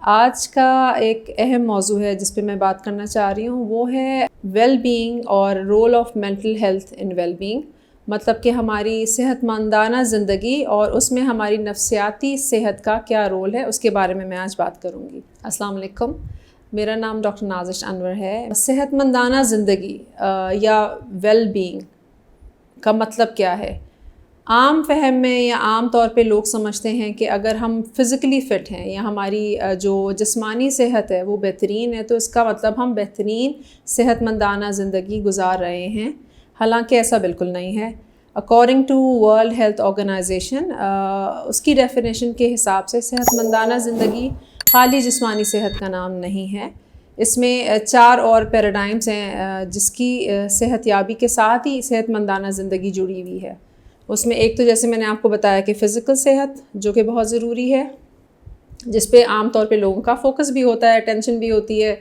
آج کا ایک اہم موضوع ہے جس پہ میں بات کرنا چاہ رہی ہوں، وہ ہے ویل بینگ اور role of mental health in well being, مطلب کہ ہماری صحت مندانہ زندگی اور اس میں ہماری نفسیاتی صحت کا کیا رول ہے، اس کے بارے میں آج بات کروں گی۔ السلام علیکم، میرا نام ڈاکٹر نازش انور ہے۔ صحت مندانہ زندگی یا ویل بینگ کا مطلب کیا ہے؟ عام فہم میں یا عام طور پہ لوگ سمجھتے ہیں کہ اگر ہم فزیکلی فٹ ہیں یا ہماری جو جسمانی صحت ہے وہ بہترین ہے تو اس کا مطلب ہم بہترین صحت مندانہ زندگی گزار رہے ہیں، حالانکہ ایسا بالکل نہیں ہے۔ According to World Health Organization, اس کی ڈیفینیشن کے حساب سے صحت مندانہ زندگی خالی جسمانی صحت کا نام نہیں ہے۔ اس میں 4 اور پیراڈائمز ہیں جس کی صحت یابی کے ساتھ ہی صحت مندانہ زندگی جڑی ہوئی ہے۔ اس میں ایک تو جیسے میں نے آپ کو بتایا کہ فزیکل صحت جو کہ بہت ضروری ہے، جس پہ عام طور پہ لوگوں کا فوکس بھی ہوتا ہے، ٹینشن بھی ہوتی ہے،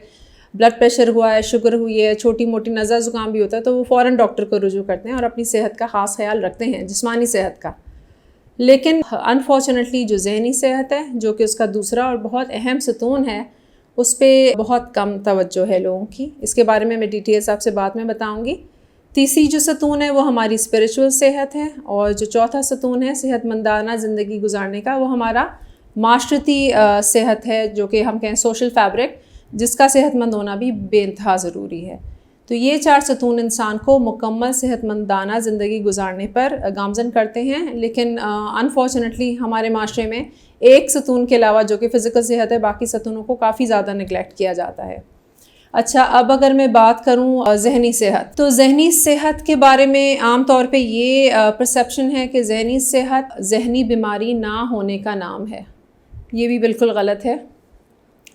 بلڈ پریشر ہوا ہے، شوگر ہوئی ہے، چھوٹی موٹی نزلہ زکام بھی ہوتا ہے تو وہ فوراً ڈاکٹر کو رجوع کرتے ہیں اور اپنی صحت کا خاص خیال رکھتے ہیں، جسمانی صحت کا۔ لیکن انفارچونیٹلی جو ذہنی صحت ہے، جو کہ اس کا دوسرا اور بہت اہم ستون ہے، اس پہ بہت کم توجہ ہے لوگوں کی۔ اس کے بارے میں ڈیٹیلز آپ سے بعد میں بتاؤں گی۔ تیسری جو ستون ہے وہ ہماری اسپریچول صحت ہے، اور جو چوتھا ستون ہے صحت مندانہ زندگی گزارنے کا، وہ ہمارا معاشرتی صحت ہے، جو کہ ہم کہیں سوشل فیبرک، جس کا صحت مند ہونا بھی بے انتہا ضروری ہے۔ تو یہ 4 ستون انسان کو مکمل صحت مندانہ زندگی گزارنے پر گامزن کرتے ہیں، لیکن انفارچونیٹلی ہمارے معاشرے میں ایک ستون کے علاوہ جو کہ فزیکل صحت ہے، باقی ستونوں کو کافی زیادہ نگلیکٹ کیا جاتا ہے۔ اچھا، اب اگر میں بات کروں ذہنی صحت، تو ذہنی صحت کے بارے میں عام طور پہ یہ پرسیپشن ہے کہ ذہنی صحت ذہنی بیماری نہ ہونے کا نام ہے۔ یہ بھی بالکل غلط ہے۔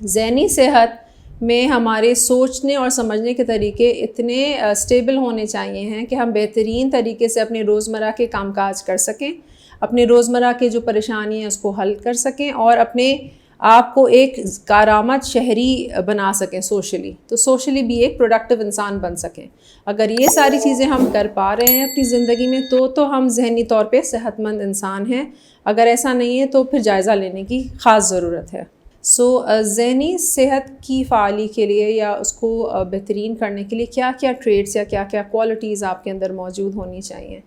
ذہنی صحت میں ہمارے سوچنے اور سمجھنے کے طریقے اتنے اسٹیبل ہونے چاہیے ہیں کہ ہم بہترین طریقے سے اپنے روزمرہ کے کام کاج کر سکیں، اپنے روزمرہ کے جو پریشانی ہیں اس کو حل کر سکیں، اور اپنے آپ کو ایک کارآمد شہری بنا سکیں سوشلی، تو سوشلی بھی ایک پروڈکٹیو انسان بن سکیں۔ اگر یہ ساری چیزیں ہم کر پا رہے ہیں اپنی زندگی میں تو ہم ذہنی طور پہ صحت مند انسان ہیں۔ اگر ایسا نہیں ہے تو پھر جائزہ لینے کی خاص ضرورت ہے۔ ذہنی صحت کی فعالی کے لیے یا اس کو بہترین کرنے کے لیے کیا کیا ٹریٹس یا کیا کیا کوالٹیز آپ کے اندر موجود ہونی چاہیے؟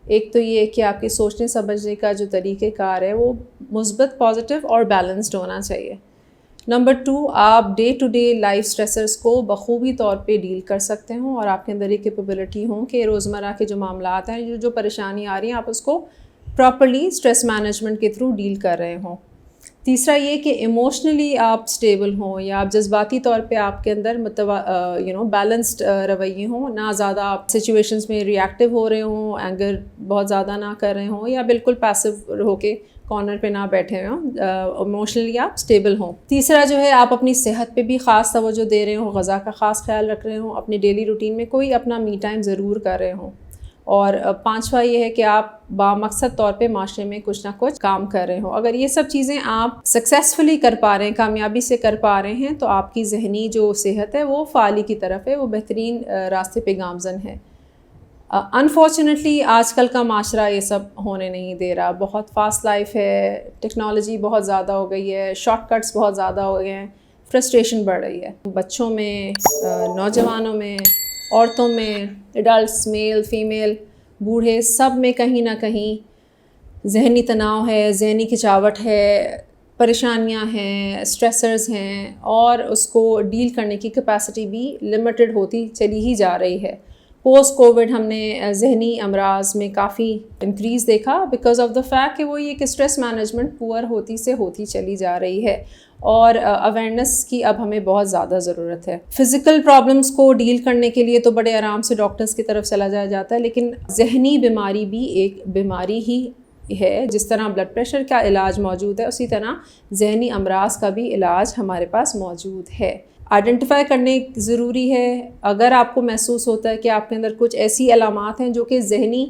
ایک تو یہ کہ آپ کے سوچنے سمجھنے کا جو طریقہ کار ہے وہ مثبت، پازیٹیو اور بیلنسڈ ہونا چاہیے۔ نمبر 2، آپ ڈے ٹو ڈے لائف سٹریسرز کو بخوبی طور پہ ڈیل کر سکتے ہوں، اور آپ کے اندر یہ کیپیبلٹی ہوں کہ روزمرہ کے جو معاملات ہیں، جو پریشانی آ رہی ہیں، آپ اس کو پراپرلی اسٹریس مینجمنٹ کے تھرو ڈیل کر رہے ہوں۔ تیسرا یہ کہ ایموشنلی آپ اسٹیبل ہوں، یا آپ جذباتی طور پہ آپ کے اندر بیلنسڈ رویے ہوں، نہ زیادہ آپ سچویشنز میں ریئیکٹیو ہو رہے ہوں، اینگر بہت زیادہ نہ کر رہے ہوں، یا بالکل پیسو ہو کے کارنر پہ نہ بیٹھے ہوں، ایموشنلی آپ اسٹیبل ہوں۔ تیسرا جو ہے، آپ اپنی صحت پہ بھی خاص توجہ دے رہے ہوں، غذا کا خاص خیال رکھ رہے ہوں، اپنے ڈیلی روٹین میں کوئی اپنا می ٹائم ضرور کر رہے ہوں، اور 5واں یہ ہے کہ آپ بامقصد طور پہ معاشرے میں کچھ نہ کچھ کام کر رہے ہوں۔ اگر یہ سب چیزیں آپ سکسیسفلی کر پا رہے ہیں، کامیابی سے کر پا رہے ہیں، تو آپ کی ذہنی جو صحت ہے وہ فعالی کی طرف ہے، وہ بہترین راستے پہ گامزن ہے۔ انفارچونیٹلی آج کل کا معاشرہ یہ سب ہونے نہیں دے رہا، بہت فاسٹ لائف ہے، ٹیکنالوجی بہت زیادہ ہو گئی ہے، شارٹ کٹس بہت زیادہ ہو گئے ہیں، فرسٹریشن بڑھ رہی ہے بچوں میں، نوجوانوں میں، عورتوں میں، ایڈلٹس، میل فیمیل، بوڑھے، سب میں کہیں نہ کہیں ذہنی تناؤ ہے، ذہنی کھنچاوٹ ہے، پریشانیاں ہیں، اسٹریسرز ہیں، اور اس کو ڈیل کرنے کی کیپیسٹی بھی لمیٹڈ ہوتی چلی ہی جا رہی ہے۔ پوسٹ کووڈ ہم نے ذہنی امراض میں کافی انکریز دیکھا، بیکاز آف دا فیکٹ کہ وہ یہ کہ اسٹریس مینجمنٹ پور ہوتی چلی جا رہی ہے، اور اویئرنیس کی اب ہمیں بہت زیادہ ضرورت ہے۔ فزیکل پرابلمس کو ڈیل کرنے کے لیے تو بڑے آرام سے ڈاکٹرز کی طرف چلا جایا جاتا ہے، لیکن ذہنی بیماری بھی ایک بیماری ہی ہے۔ جس طرح بلڈ پریشر کا علاج موجود ہے، اسی طرح ذہنی امراض کا بھی علاج ہمارے پاس موجود ہے۔ آئیڈینٹیفائی کرنے ضروری ہے۔ اگر آپ کو محسوس ہوتا ہے کہ آپ کے اندر کچھ ایسی علامات ہیں جو کہ ذہنی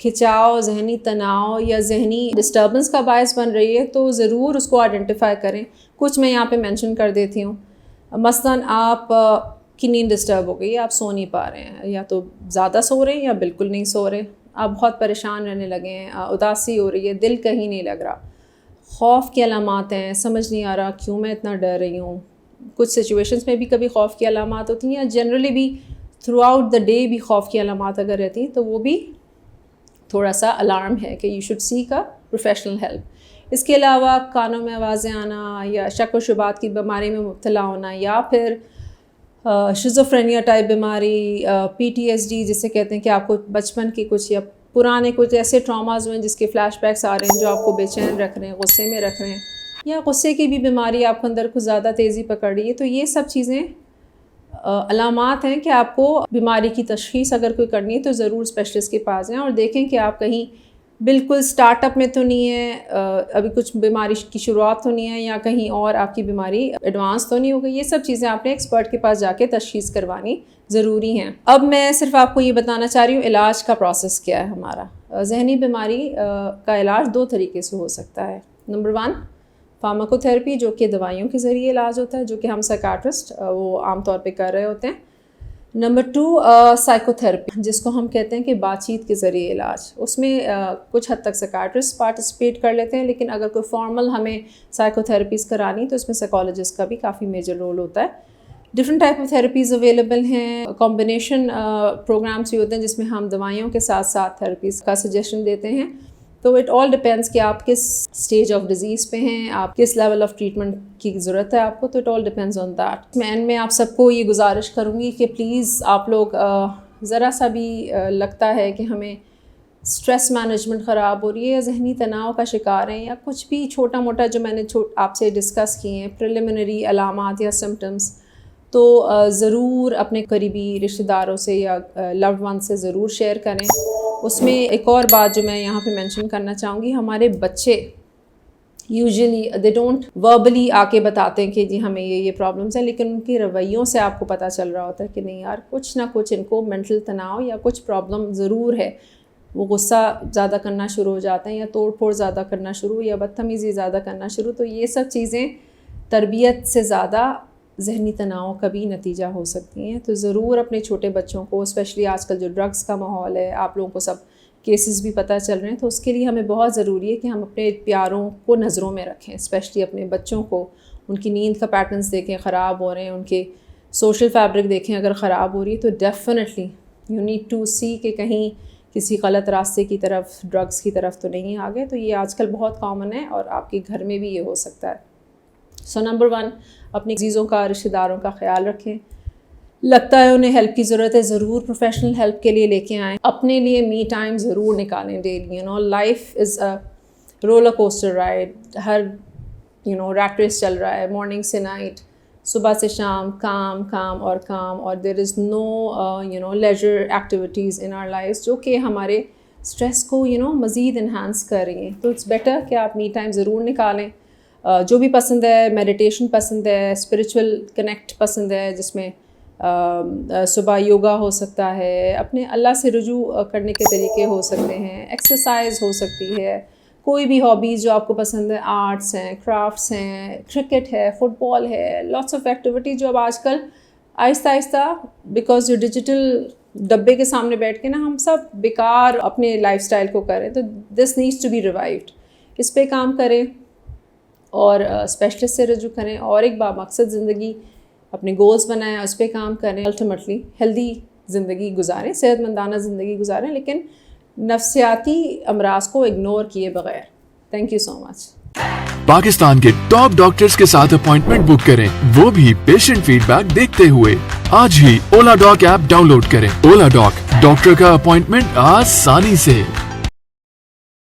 کھنچاؤ، ذہنی تناؤ یا ذہنی ڈسٹربنس کا باعث بن رہی ہے، تو ضرور اس کو آئیڈینٹیفائی کریں۔ کچھ میں یہاں پہ مینشن کر دیتی ہوں۔ مثلاً آپ کی نیند ڈسٹرب ہو گئی، آپ سو نہیں پا رہے ہیں، یا تو زیادہ سو رہے ہیں یا بالکل نہیں سو رہے، آپ بہت پریشان رہنے لگے ہیں، اداسی ہو رہی ہے، دل کہیں نہیں لگ رہا، خوف کی علامات ہیں, سمجھ نہیں آ رہا کیوں میں اتنا ڈر رہی ہوں. کچھ سچویشنس میں بھی کبھی خوف کی علامات ہوتی ہیں, یا جنرلی بھی تھرو آؤٹ دا ڈے بھی خوف کی علامات اگر رہتی ہیں تو وہ بھی تھوڑا سا الارم ہے کہ you should seek a professional help. اس کے علاوہ کانوں میں آوازیں آنا, یا شک و شبہات کی بیماری میں مبتلا ہونا, یا پھر شیزوفرینیا ٹائپ بیماری, PTSD جسے کہتے ہیں کہ آپ کو بچپن کی کچھ یا پرانے کچھ ایسے ٹراماز ہوئے ہیں جس کے فلیش بیکس آ رہے ہیں جو آپ کو بے چین رکھ رہے ہیں, غصے میں رکھ رہے ہیں, یا غصے کی بھی بیماری آپ کو اندر کچھ زیادہ تیزی پکڑ رہی ہے. تو یہ سب چیزیں علامات ہیں کہ آپ کو بیماری کی تشخیص اگر کوئی کرنی ہے تو ضرور اسپیشلسٹ کے پاس جائیں, اور دیکھیں کہ آپ کہیں بالکل سٹارٹ اپ میں تو نہیں ہے, ابھی کچھ بیماری کی شروعات تو نہیں ہے, یا کہیں اور آپ کی بیماری ایڈوانس تو نہیں ہو گئی. یہ سب چیزیں آپ نے ایکسپرٹ کے پاس جا کے تشخیص کروانی ضروری ہیں. اب میں صرف آپ کو یہ بتانا چاہ رہی ہوں علاج کا پروسیس کیا ہے ہمارا. ذہنی بیماری کا علاج 2 طریقے سے ہو سکتا ہے. نمبر 1 فارماکو تھراپی, جو کہ دوائیوں کے ذریعے علاج ہوتا ہے, جو کہ ہم سائیکاٹرسٹ وہ عام طور پہ کر رہے ہوتے ہیں. نمبر 2 سائیکو تھراپی, جس کو ہم کہتے ہیں کہ بات چیت کے ذریعے علاج. اس میں کچھ حد تک سائیکاٹرسٹ پارٹیسپیٹ کر لیتے ہیں, لیکن اگر کوئی فارمل ہمیں سائیکو تھراپیز کرانی تو اس میں سائیکالوجسٹ کا بھی کافی میجر رول ہوتا ہے. Different type of therapies available ہیں. کمبینیشن پروگرامس بھی ہوتے ہیں جس میں ہم دوائیوں کے ساتھ ساتھ تھراپیز کا سجیشن دیتے ہیں. تو اٹ آل ڈپینڈس کہ آپ کس اسٹیج آف ڈیزیز پہ ہیں, آپ کس لیول آف ٹریٹمنٹ کی ضرورت ہے آپ کو. تو it all depends on that. میں اینڈ میں آپ سب کو یہ گزارش کروں گی کہ پلیز آپ لوگ ذرا سا بھی لگتا ہے کہ ہمیں اسٹریس مینجمنٹ خراب ہو رہی ہے, یا ذہنی تناؤ کا شکار ہیں, یا کچھ بھی چھوٹا موٹا جو میں نے آپ سے ڈسکس کیے ہیں پریلیمنری علامات یا سمٹمس, تو ضرور اپنے قریبی رشتہ داروں سے یا لوڈ ون سے ضرور شیئر کریں. اس میں ایک اور بات جو میں یہاں پہ مینشن کرنا چاہوں گی, ہمارے بچے یوزلی دے ڈونٹ وربلی آ کے بتاتے ہیں کہ جی ہمیں یہ پرابلمس ہیں, لیکن ان کے رویوں سے آپ کو پتہ چل رہا ہوتا ہے کہ نہیں یار کچھ نہ کچھ ان کو مینٹل تناؤ یا کچھ پرابلم ضرور ہے. وہ غصہ زیادہ کرنا شروع ہو جاتے ہیں, یا توڑ پھوڑ زیادہ کرنا شروع, یا بدتمیزی زیادہ کرنا شروع. تو یہ سب چیزیں تربیت سے زیادہ ذہنی تناؤ کا بھی نتیجہ ہو سکتی ہیں. تو ضرور اپنے چھوٹے بچوں کو, اسپیشلی آج کل جو ڈرگس کا ماحول ہے, آپ لوگوں کو سب کیسز بھی پتہ چل رہے ہیں, تو اس کے لیے ہمیں بہت ضروری ہے کہ ہم اپنے پیاروں کو نظروں میں رکھیں, اسپیشلی اپنے بچوں کو. ان کی نیند کا پیٹرنس دیکھیں خراب ہو رہے ہیں, ان کے سوشل فیبرک دیکھیں اگر خراب ہو رہی ہے, تو ڈیفینیٹلی یو نیڈ ٹو سی کہ کہیں کسی غلط راستے کی طرف, ڈرگس کی طرف تو نہیں آ گئے. تو یہ آج کل بہت کامن ہے, اور آپ کے گھر میں بھی یہ ہو سکتا ہے. سو نمبر 1 اپنی عزیزوں کا, رشتہ داروں کا خیال رکھیں. لگتا ہے انہیں ہیلپ کی ضرورت ہے, ضرور پروفیشنل ہیلپ کے لیے لے کے آئیں. اپنے لیے می ٹائم ضرور نکالیں daily. Life is a roller coaster ride. ہر ریٹ ریس چل رہا ہے, مارننگ سے نائٹ, صبح سے شام, کام کام اور کام, اور there is no leisure activities in our life جو کہ ہمارے اسٹریس کو مزید انہانس کر رہی ہیں. تو اٹس بیٹر کہ آپ می ٹائم ضرور نکالیں. جو بھی پسند ہے, میڈیٹیشن پسند ہے, اسپریچول کنیکٹ پسند ہے, جس میں صبح یوگا ہو سکتا ہے, اپنے اللہ سے رجوع کرنے کے طریقے ہو سکتے ہیں, ایکسرسائز ہو سکتی ہے, کوئی بھی ہابیز جو آپ کو پسند ہے, آرٹس ہیں, کرافٹس ہیں, کرکٹ ہے, فٹ بال ہے, لاٹس آف ایکٹیویٹیز جو اب آج کل آہستہ آہستہ بیکاز جو ڈیجیٹل ڈبے کے سامنے بیٹھ کے ہم سب بیکار اپنے لائف اسٹائل کو کریں. تو this needs to be reviewed. اس پہ کام کریں اور اسپیشلسٹ سے رجوع کریں, اور ایک بامقصد زندگی اپنے گولز بنائیں, اس پہ کام کریں. الٹیمیٹلی ہیلدی زندگی گزاریں, صحت مندانہ زندگی گزاریں, لیکن نفسیاتی امراض کو اگنور کیے بغیر. تھینک یو سو مچ. پاکستان کے ٹاپ ڈاکٹرز کے ساتھ اپوائنٹمنٹ بک کریں, وہ بھی پیشنٹ فیڈ بیک دیکھتے ہوئے. آج ہی اولا ڈاک ایپ ڈاؤن لوڈ کریں. اولا ڈاک, ڈاکٹر کا اپوائنٹمنٹ آسانی سے.